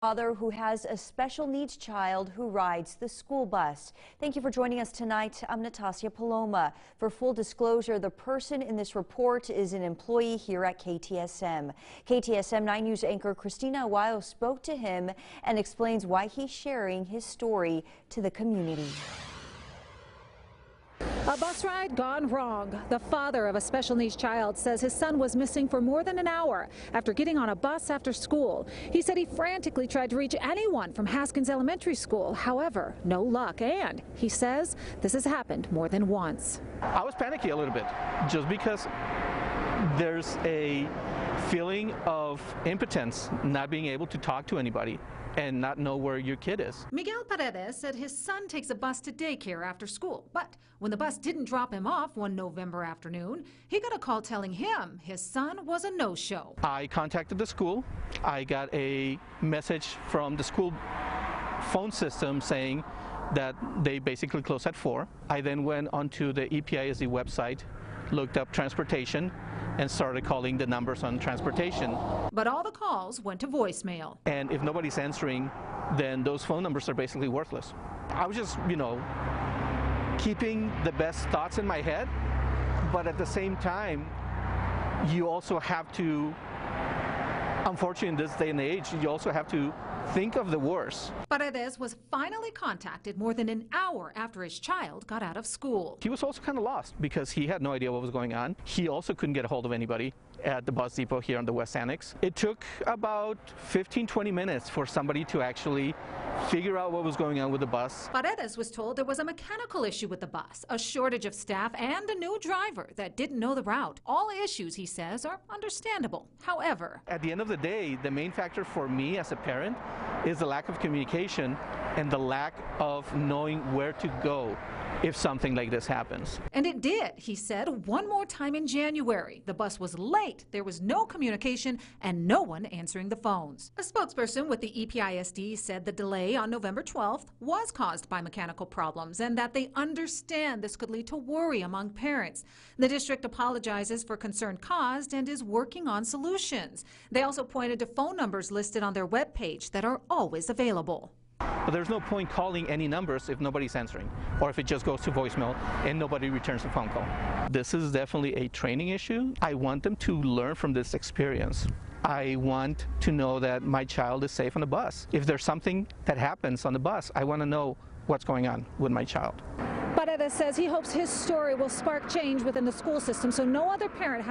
Father who has a special needs child who rides the school bus. Thank you for joining us tonight. I'm Natasha Paloma. For full disclosure, the person in this report is an employee here at KTSM. KTSM 9 News anchor Christina Aguayo spoke to him and explains why he's sharing his story to the community. A bus ride gone wrong. The father of a special needs child says his son was missing for more than an hour after getting on a bus after school. He said he frantically tried to reach anyone from Haskins Elementary School. However, no luck, and he says this has happened more than once. I was panicky a little bit just because there's a feeling of impotence, not being able to talk to anybody and not know where your kid is. Miguel Paredes said his son takes a bus to daycare after school, but when the bus didn't drop him off one November afternoon, he got a call telling him his son was a no-show. I contacted the school. I got a message from the school phone system saying that they basically close at 4. I then went onto the EPISD website, looked up transportation, and started calling the numbers on transportation. But all the calls went to voicemail. And if nobody's answering, then those phone numbers are basically worthless. I was just, keeping the best thoughts in my head, but at the same time, you also have to, unfortunately in this day and age, you also have to think of the worst. Paredes was finally contacted more than an hour after his child got out of school. He was also kind of lost because he had no idea what was going on. He also couldn't get a hold of anybody at the bus depot here on the West Annex. It took about 15-20 minutes for somebody to actually figure out what was going on with the bus. Paredes was told there was a mechanical issue with the bus, a shortage of staff, and a new driver that didn't know the route. All issues, he says, are understandable. However, at the end of the day, the main factor for me as a parent is the lack of communication and the lack of knowing where to go if something like this happens. And it did, he said, one more time in January. The bus was late, there was no communication, and no one answering the phones. A spokesperson with the EPISD said the delay on November 12th was caused by mechanical problems and that they understand this could lead to worry among parents. The district apologizes for concern caused and is working on solutions. They also pointed to phone numbers listed on their webpage that are always available. But there's no point calling any numbers if nobody's answering, or if it just goes to voicemail and nobody returns the phone call. This is definitely a training issue. I want them to learn from this experience. I want to know that my child is safe on the bus. If there's something that happens on the bus, I want to know what's going on with my child. Paredes says he hopes his story will spark change within the school system so no other parent